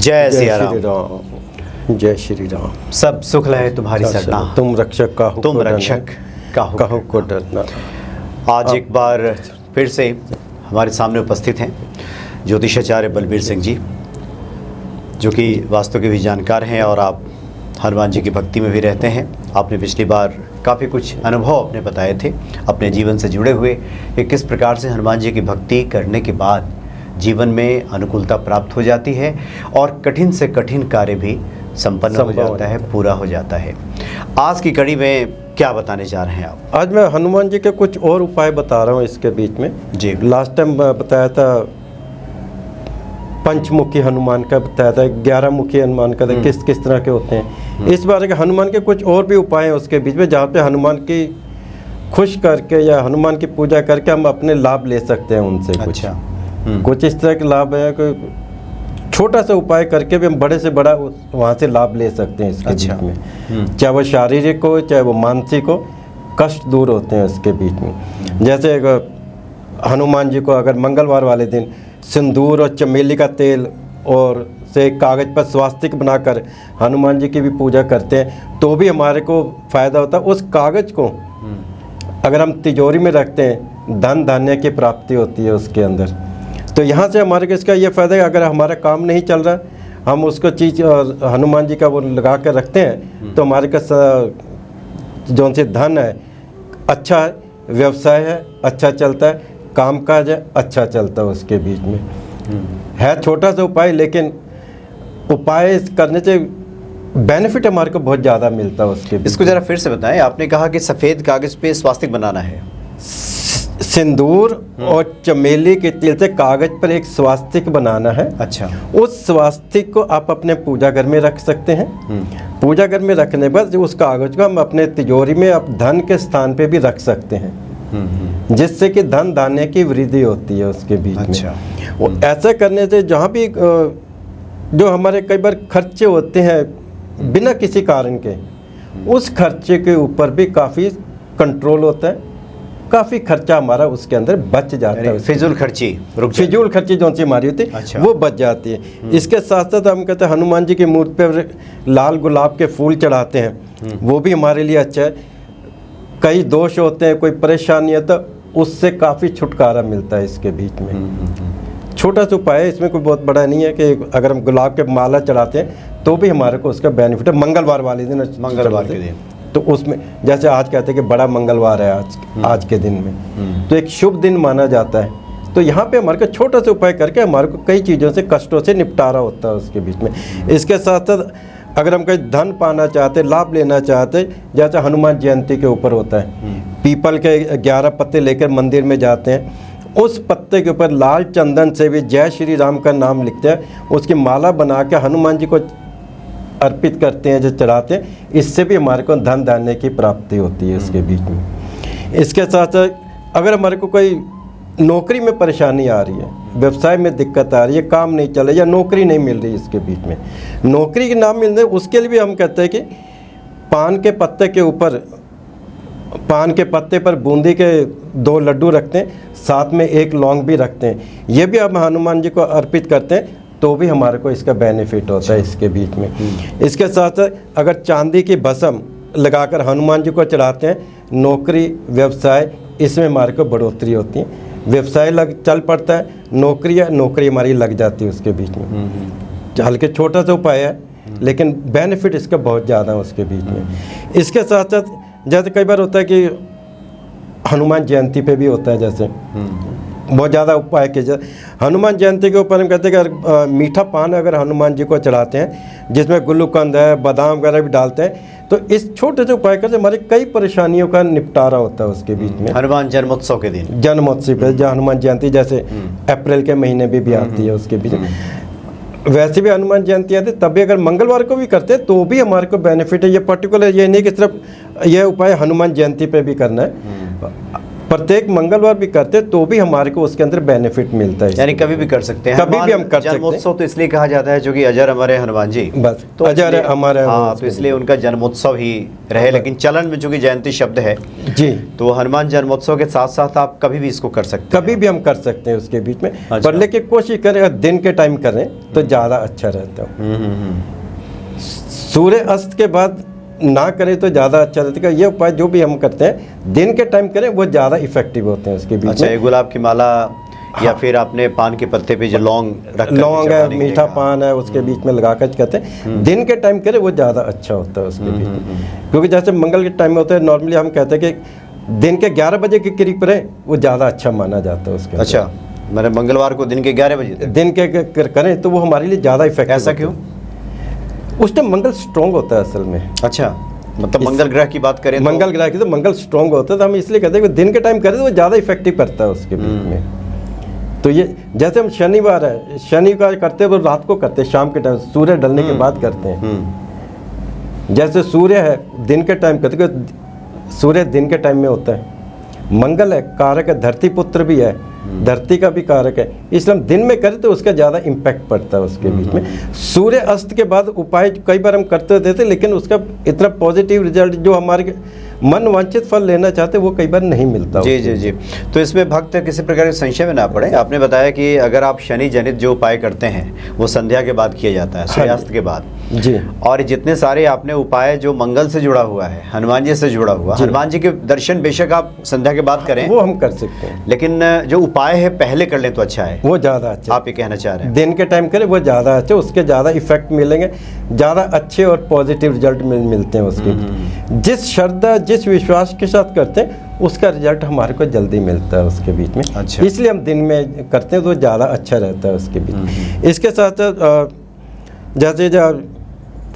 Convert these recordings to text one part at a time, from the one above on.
जय सिया राम। जय श्री राम। सब सुख लहे तुम्हारी सरना, तुम रक्षक काहू तुम रक्षक काहू को डरना। आज एक बार फिर से हमारे सामने उपस्थित हैं ज्योतिषाचार्य बलबीर सिंह जी, जो कि वास्तु के भी जानकार हैं और आप हनुमान जी की भक्ति में भी रहते हैं। आपने पिछली बार काफ़ी कुछ अनुभव अपने बताए थे अपने जीवन से जुड़े हुए कि किस प्रकार से हनुमान जी की भक्ति करने के बाद जीवन में अनुकूलता प्राप्त हो जाती है और कठिन से कठिन कार्य भी संपन्न हो जाता है, पूरा हो जाता है। आज की कड़ी में क्या बताने जा रहे हैं आप? आज मैं हनुमान जी के कुछ और उपाय बता रहा हूँ इसके बीच में। जी, लास्ट टाइम बताया था पंचमुखी हनुमान का, बताया था 11 मुखी हनुमान का, किस किस तरह के होते हैं। इस बार के हनुमान के कुछ और भी उपाय हैं उसके बीच में, जहाँ पे हनुमान की खुश करके या हनुमान की पूजा करके हम अपने लाभ ले सकते हैं उनसे। अच्छा, कुछ इस तरह के लाभ है कि छोटा सा उपाय करके भी हम बड़े से बड़ा वहाँ से लाभ ले सकते हैं इसके बीच में। चाहे वो शारीरिक हो चाहे वो मानसिक हो, कष्ट दूर होते हैं इसके बीच में। जैसे हनुमान जी को अगर मंगलवार वाले दिन सिंदूर और चमेली का तेल और से कागज़ पर स्वास्तिक बनाकर हनुमान जी की भी पूजा करते हैं तो भी हमारे को फ़ायदा होता है। उस कागज़ को अगर हम तिजोरी में रखते हैं, धन धान्य की प्राप्ति होती है उसके अंदर। तो यहाँ से हमारे को इसका ये फ़ायदा है, अगर हमारा काम नहीं चल रहा, हम उसको चीज़ हनुमान जी का वो लगा कर रखते हैं तो हमारे का जो से धन है अच्छा है, व्यवसाय है अच्छा चलता है, काम काज है अच्छा चलता है। उसके बीच में है छोटा सा उपाय, लेकिन उपाय करने से बेनिफिट हमारे को बहुत ज़्यादा मिलता है उसके बीच। इसको ज़रा फिर से बताएं। आपने कहा कि सफ़ेद कागज़ पे स्वास्तिक बनाना है, सिंदूर और चमेली के तेल से कागज पर एक स्वास्तिक बनाना है। अच्छा, उस स्वास्तिक को आप अपने पूजा घर में रख सकते हैं। पूजा घर में रखने पर उस कागज को हम अपने तिजोरी में आप धन के स्थान पे भी रख सकते हैं, जिससे कि धन धान्य की वृद्धि होती है उसके बीच में। ऐसा करने से जहाँ भी जो हमारे कई बार खर्चे होते हैं बिना किसी कारण के, उस खर्चे के ऊपर भी काफ़ी कंट्रोल होता है, काफ़ी खर्चा हमारा उसके अंदर बच जाता है। फिजूल खर्ची जो सी हमारी होती है अच्छा, वो बच जाती है। इसके साथ साथ हम कहते हैं हनुमान जी की मूर्ति पर लाल गुलाब के फूल चढ़ाते हैं, वो भी हमारे लिए अच्छा है। कई दोष होते हैं, कोई परेशानी है तो उससे काफ़ी छुटकारा मिलता है इसके बीच में। छोटा सा उपाय है, इसमें कोई बहुत बड़ा नहीं है कि अगर हम गुलाब के माला चढ़ाते हैं तो भी हमारे को उसका बेनिफिट है। मंगलवार वाले दिन, मंगलवार के दिन तो उसमें जैसे आज कहते हैं कि बड़ा मंगलवार है आज के दिन में, तो एक शुभ दिन माना जाता है। तो यहाँ पे हमारे को छोटा सा उपाय करके हमारे को कई चीज़ों से, कष्टों से निपटारा होता है उसके बीच में। इसके साथ साथ अगर हम कहीं धन पाना चाहते, लाभ लेना चाहते, जैसे हनुमान जयंती के ऊपर होता है, पीपल के 11 पत्ते लेकर मंदिर में जाते हैं, उस पत्ते के ऊपर लाल चंदन से भी जय श्री राम का नाम लिखते हैं, उसकी माला बना के हनुमान जी को अर्पित करते हैं, जो चढ़ाते हैं। इससे भी हमारे को धन धान्य की प्राप्ति होती है इसके बीच में। इसके साथ साथ अगर हमारे को कोई नौकरी में परेशानी आ रही है, व्यवसाय में दिक्कत आ रही है, काम नहीं चल रहा या नौकरी नहीं मिल रही, इसके बीच में नौकरी के नाम मिलने, उसके लिए भी हम कहते हैं कि पान के पत्ते पर बूंदी के 2 लड्डू रखते हैं, साथ में 1 लौंग भी रखते हैं। ये भी हम हनुमान जी को अर्पित करते हैं तो भी हमारे को इसका बेनिफिट होता है इसके बीच में। इसके साथ साथ अगर चांदी की भस्म लगाकर हनुमान जी को चढ़ाते हैं, नौकरी व्यवसाय इसमें हमारे को बढ़ोतरी होती है, व्यवसाय चल पड़ता है, नौकरी हमारी लग जाती है उसके बीच में। हल्के छोटा सा उपाय है लेकिन बेनिफिट इसका बहुत ज़्यादा है उसके बीच में। इसके साथ साथ जैसे कई बार होता है कि हनुमान जयंती पे भी होता है, जैसे बहुत ज़्यादा उपाय किए जाए। हनुमान जयंती के ऊपर हम कहते हैं कि मीठा पान अगर हनुमान जी को चढ़ाते हैं, जिसमें गुलकंद है, बादाम वगैरह भी डालते हैं, तो इस छोटे से उपाय करके हमारी कई परेशानियों का निपटारा होता है उसके बीच में। हनुमान जन्मोत्सव के दिन, जन्मोत्सव पे जहाँ हनुमान जयंती जैसे अप्रैल के महीने भी आती है उसके बीच में, वैसे भी हनुमान जयंती आती है, तब भी अगर मंगलवार को भी करते हैं तो भी हमारे को बेनिफिट है। ये पर्टिकुलर ये नहीं कि सिर्फ यह उपाय हनुमान जयंती पे भी करना है। प्रत्येक मंगलवार भी करते हैं तो भी हमारे को उसके अंदर बेनिफिट मिलता है। यानी कभी भी कर सकते हैं, कभी भी हम कर सकते हैं। जन्मोत्सव तो इसलिए कहा जाता है क्योंकि अजर हमारे हनुमान जी, बस तो अजर इसलिए- हमारे, हाँ, तो इसलिए उनका जन्मोत्सव ही रहे। लेकिन चलन में चूंकि जयंती शब्द है जी, तो हनुमान जन्मोत्सव के साथ साथ आप कभी भी इसको कर सकते हैं। कभी भी हम कर सकते हैं उसके बीच में। अच्छा। पर लेकिन कोशिश करें अगर दिन के टाइम करें तो ज़्यादा अच्छा रहता है। सूर्य अस्त के बाद ना करें तो ज़्यादा अच्छा रहता है। ये उपाय जो भी हम करते हैं दिन के टाइम करें वो ज़्यादा इफेक्टिव होते हैं उसके बीच अच्छा, में। ये गुलाब की माला या फिर आपने पान के पत्ते पे जो लौंग रख कर लौंग है, चढ़ाने के लिए मीठा कहा। पान है, उसके बीच में लगा कर कहते हैं दिन के टाइम करें वो ज़्यादा अच्छा होता है उसके बीच में। क्योंकि जैसे मंगल के टाइम में होता है नॉर्मली हम कहते हैं कि दिन के 11 बजे के करीब करें वो ज़्यादा अच्छा माना जाता है उसके। अच्छा, मैंने मंगलवार को दिन के 11 बजे तक? दिन के करें तो वो हमारे लिए ज़्यादा इफेक्टिव। ऐसा क्यों? उस टाइम मंगल स्ट्रॉन्ग होता है असल में। अच्छा, मतलब मंगल ग्रह की बात करें तो मंगल ग्रह की तो मंगल स्ट्रॉन्ग होता है, तो हम इसलिए कहते हैं कि दिन के टाइम करें तो वो ज़्यादा इफेक्टिव करता है उसके बीच में। तो ये जैसे हम शनिवार है, शनिवार करते हैं वो रात को करते हैं, शाम के टाइम सूर्य ढलने के बाद करते हैं। जैसे सूर्य है दिन के टाइम करते हैं, सूर्य दिन के टाइम में होता है। मंगल है कारक है, धरती पुत्र भी है, धरती का भी कारक है, इसलिए हम दिन में करें तो उसका ज़्यादा इम्पैक्ट पड़ता है उसके बीच में। सूर्य अस्त के बाद उपाय कई बार हम करते रहते थे, लेकिन उसका इतना पॉजिटिव रिजल्ट जो हमारे मन वांछित फल लेना चाहते वो कई बार नहीं मिलता। जी जी जी। तो इसमें भक्त किसी प्रकार के संशय में ना पड़े। आपने बताया कि अगर आप शनि जनित जो उपाय करते हैं वो संध्या के बाद किया जाता है, सूर्यास्त के बाद जी। और जितने सारे आपने उपाय जो मंगल से जुड़ा हुआ है, हनुमान जी से जुड़ा हुआ, हनुमान जी के दर्शन बेशक आप संध्या के बाद करें, वो हम कर सकते हैं, लेकिन जो उपाय है पहले कर लें तो अच्छा है। वो ज़्यादा अच्छा। आप ये कहना चाह रहे हैं दिन के टाइम करें वो ज़्यादा अच्छे, उसके ज़्यादा इफेक्ट मिलेंगे, ज़्यादा अच्छे और पॉजिटिव रिजल्ट मिलते हैं उसके। जिस श्रद्धा जिस विश्वास के साथ करते हैं उसका रिजल्ट हमारे को जल्दी मिलता है उसके बीच में। अच्छा। इसलिए हम दिन में करते हैं तो ज़्यादा अच्छा रहता है उसके बीच। इसके साथ साथ जैसे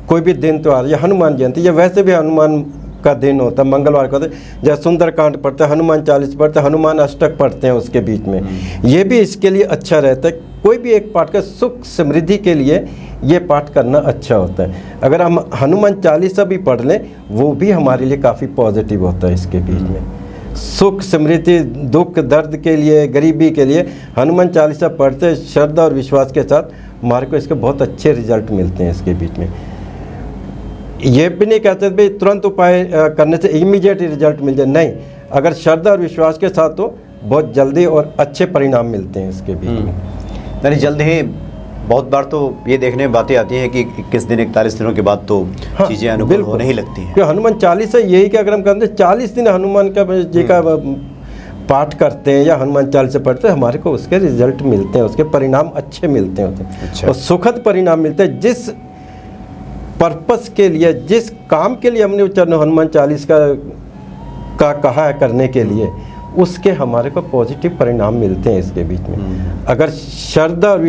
कोई भी दिन त्यौहार या हनुमान जयंती या वैसे भी हनुमान का दिन होता है, मंगलवार का होता है, जैसे सुंदरकांड पढ़ते हैं, हनुमान 40 पढ़ते हैं, हनुमान अष्टक पढ़ते हैं उसके बीच में। ये भी इसके लिए अच्छा रहता है। कोई भी एक पाठ का सुख समृद्धि के लिए ये पाठ करना अच्छा होता है। अगर हम हनुमान 40 भी पढ़ लें वो भी हमारे लिए काफ़ी पॉजिटिव होता है इसके बीच में। सुख समृद्धि दुख दर्द के लिए गरीबी के लिए हनुमान 40 पढ़ते हैं श्रद्धा और विश्वास के साथ, हमारे को इसके बहुत अच्छे रिजल्ट मिलते हैं इसके बीच में। ये भी नहीं कहते भाई तुरंत उपाय करने से इमीडिएट रिजल्ट मिल जाए, नहीं, अगर श्रद्धा और विश्वास के साथ तो बहुत जल्दी और अच्छे परिणाम मिलते हैं इसके बीच में। यानी जल्द ही बहुत बार तो ये देखने में बातें आती हैं कि 21 दिन 41 दिनों के बाद तो चीज़ें अनुकूल होने ही लगती हैं। हनुमान 40 है यही कि अगर हम कहते हैं 40 दिन हनुमान का जी का पाठ करते हैं या हनुमान 40 पढ़ते हैं, हमारे को उसके रिजल्ट मिलते हैं, उसके परिणाम अच्छे मिलते हैं। अच्छा। और सुखद परिणाम मिलते हैं। जिस पर्पस के लिए जिस काम के लिए हमने उच्चारण हनुमान 40 का कहा है करने के लिए, उसके हमारे को पॉजिटिव परिणाम मिलते हैं इसके बीच में। अगर श्रद्धा और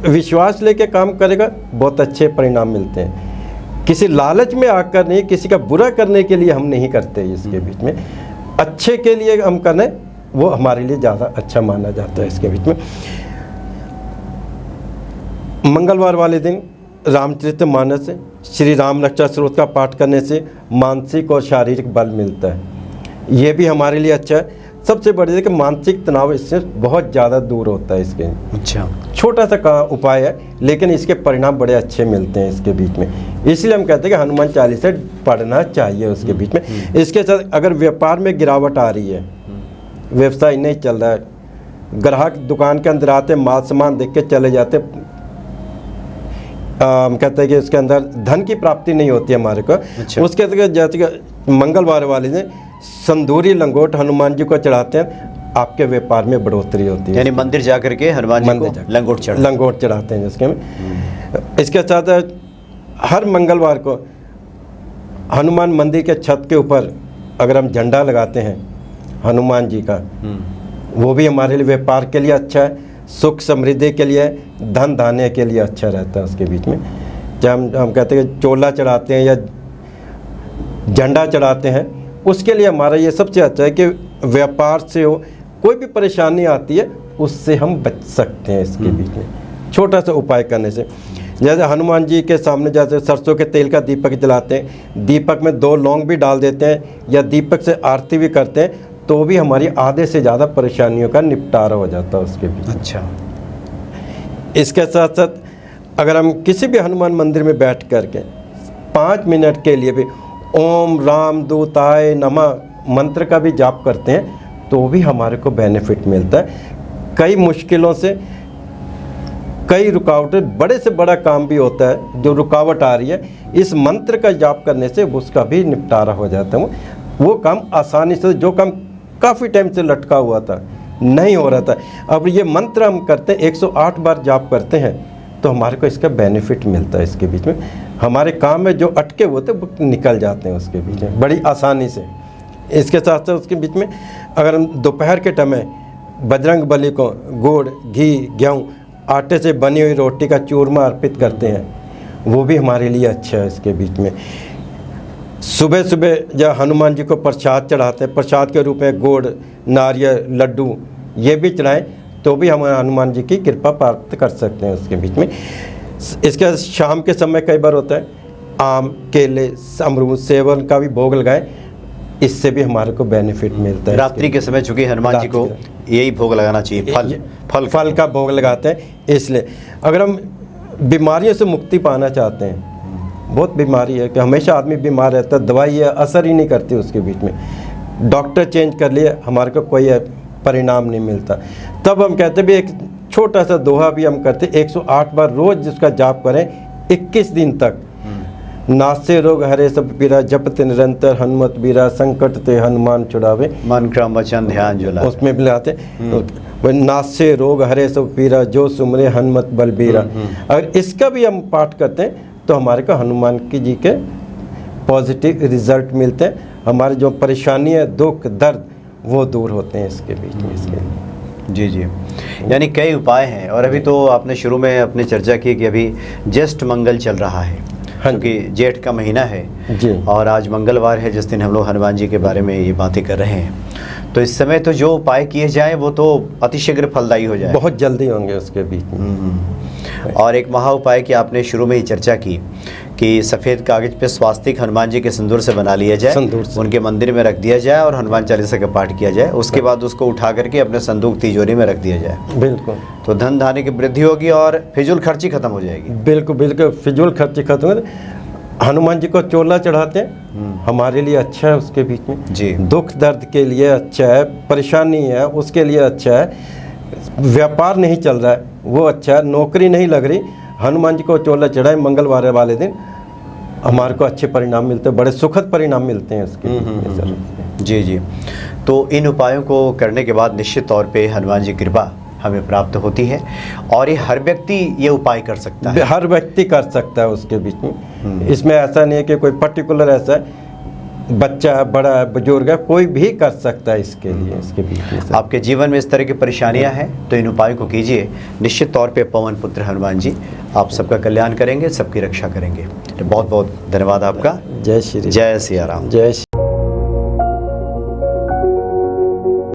विश्वास लेके काम करेगा बहुत अच्छे परिणाम मिलते हैं। किसी लालच में आकर नहीं, किसी का बुरा करने के लिए हम नहीं करते इसके बीच में, अच्छे के लिए हम करें वो हमारे लिए ज़्यादा अच्छा माना जाता है इसके बीच में। मंगलवार वाले दिन रामचरितमानस श्री राम रक्षा स्तोत्र का पाठ करने से मानसिक और शारीरिक बल मिलता है। ये भी हमारे लिए अच्छा है। सबसे बड़ी है कि मानसिक तनाव इससे बहुत ज़्यादा दूर होता है इसके। अच्छा, छोटा सा उपाय है लेकिन इसके परिणाम बड़े अच्छे मिलते हैं इसके बीच में। इसलिए हम कहते हैं कि हनुमान 40 पढ़ना चाहिए उसके बीच में। इसके साथ अगर व्यापार में गिरावट आ रही है, व्यवसाय नहीं चल रहा है, ग्राहक दुकान के अंदर आते माल सामान देख के चले जाते, हम कहते हैं कि उसके अंदर धन की प्राप्ति नहीं होती हमारे को। अच्छा। उसके जैसे मंगलवार वाले दिन संदूरी लंगोट हनुमान जी को चढ़ाते हैं, आपके व्यापार में बढ़ोतरी होती है। यानी मंदिर जाकर के हनुमान जी को लंगोट चढ़ाते हैं जिसके में। इसके साथ हर मंगलवार को हनुमान मंदिर के छत के ऊपर अगर हम झंडा लगाते हैं हनुमान जी का, वो भी हमारे लिए व्यापार के लिए अच्छा है, सुख समृद्धि के लिए, धन धान्य के लिए अच्छा रहता है उसके बीच में। जब हम कहते हैं चोला चढ़ाते हैं या झंडा चढ़ाते हैं, उसके लिए हमारा ये सबसे अच्छा है कि व्यापार से हो कोई भी परेशानी आती है उससे हम बच सकते हैं इसके बीच में छोटा सा उपाय करने से। जैसे हनुमान जी के सामने जैसे सरसों के तेल का दीपक जलाते हैं, दीपक में 2 लौंग भी डाल देते हैं या दीपक से आरती भी करते हैं, तो भी हमारी आधे से ज़्यादा परेशानियों का निपटारा हो जाता है उसके बीच। अच्छा। इसके साथ साथ अगर हम किसी भी हनुमान मंदिर में बैठ कर के 5 मिनट के लिए भी ओम राम दूताय नमः मंत्र का भी जाप करते हैं तो भी हमारे को बेनिफिट मिलता है। कई मुश्किलों से, कई रुकावटें, बड़े से बड़ा काम भी होता है जो रुकावट आ रही है, इस मंत्र का जाप करने से उसका भी निपटारा हो जाता है। वो काम आसानी से, जो काम काफ़ी टाइम से लटका हुआ था, नहीं हो रहा था, अब ये मंत्र हम करते हैं 108 बार जाप करते हैं तो हमारे को इसका बेनिफिट मिलता है। इसके बीच में हमारे काम में जो अटके हुए थे वो निकल जाते हैं उसके बीच में बड़ी आसानी से। इसके साथ साथ उसके बीच में अगर हम दोपहर के टाइम बजरंग बली को गुड़, घी, गेहूँ, आटे से बनी हुई रोटी का चूरमा अर्पित करते हैं, वो भी हमारे लिए अच्छा है। इसके बीच में सुबह सुबह जब हनुमान जी को प्रसाद चढ़ाते हैं, प्रसाद के रूप में गुड़, नारियल, लड्डू ये भी चढ़ाएं तो भी हम हनुमान जी की कृपा प्राप्त कर सकते हैं उसके बीच में। इसके शाम के समय कई बार होता है आम, केले, अमरूद, सेवन का भी भोग लगाएं, इससे भी हमारे को बेनिफिट मिलता है। रात्रि के समय चूँकि हनुमान जी को यही भोग लगाना चाहिए, फल का भोग लगाते हैं। इसलिए अगर हम बीमारियों से मुक्ति पाना चाहते हैं, बहुत बीमारी है कि हमेशा आदमी बीमार रहता है, दवाई असर ही नहीं करती उसके बीच में, डॉक्टर चेंज कर लिए हमारे को कोई परिणाम नहीं मिलता, तब हम कहते भी एक छोटा सा दोहा भी हम करते 108 बार रोज जिसका जाप करें 21 दिन तक। नासे रोग हरे सब पीरा, जपते निरंतर हनुमत बीरा, संकट ते हनुमान छुड़ावे, मन क्रम वचन ध्यान जुला, उसमें मिलाते नासे रोग हरे सब पीरा, जो सुमरे हनुमत बलबीरा। अगर इसका भी हम पाठ करते हैं तो हमारे को हनुमान जी के पॉजिटिव रिजल्ट मिलते हैं, हमारे जो परेशानी है, दुख, दर्द, वो दूर होते हैं इसके बीच में। इसके लिए जी जी, यानी कई उपाय हैं। और अभी तो आपने शुरू में अपनी चर्चा की कि अभी ज्येष्ठ मंगल चल रहा है, क्योंकि जेठ का महीना है जी, और आज मंगलवार है जिस दिन हम लोग हनुमान जी के बारे में ये बातें कर रहे हैं। तो इस समय तो जो उपाय किए जाएं वो तो अतिशीघ्र फलदायी हो जाए, बहुत जल्दी होंगे उसके बीच में। और एक महा उपाय की आपने शुरू में ही चर्चा की कि सफ़ेद कागज पे स्वास्तिक हनुमान जी के सिंदूर से बना लिया जाए, उनके मंदिर में रख दिया जाए और हनुमान चालीसा का पाठ किया जाए, उसके बाद उसको उठा करके अपने संदूक तिजोरी में रख दिया जाए। बिल्कुल, तो धन धान्य की वृद्धि होगी और फिजूल खर्ची खत्म हो जाएगी। बिल्कुल बिल्कुल, फिजूल खर्ची खत्म हो। हनुमान जी को चोला चढ़ाते हैं, हमारे लिए अच्छा है उसके बीच में जी, दुख दर्द के लिए अच्छा है, परेशानी है उसके लिए अच्छा है, व्यापार नहीं चल रहा है वो अच्छा है, नौकरी नहीं लग रही, हनुमान जी को चोला चढ़ाए मंगलवार वाले दिन, हमारे को अच्छे परिणाम मिलते हैं, बड़े सुखद परिणाम मिलते हैं उसके सर। जी जी, तो इन उपायों को करने के बाद निश्चित तौर पे हनुमान जी की कृपा हमें प्राप्त होती है और ये हर व्यक्ति ये उपाय कर सकता है, हर व्यक्ति कर सकता है उसके बीच में। इसमें ऐसा नहीं है कि कोई पर्टिकुलर ऐसा है, बच्चा है, बड़ा है, बुजुर्ग है, कोई भी कर सकता है इसके लिए। इसके बीच में आपके जीवन में इस तरह की परेशानियां हैं तो इन उपायों को कीजिए, निश्चित तौर पे पवन पुत्र हनुमान जी आप सबका कल्याण करेंगे, सबकी रक्षा करेंगे। तो बहुत बहुत धन्यवाद आपका। जय श्री जय सिया राम। जय श्री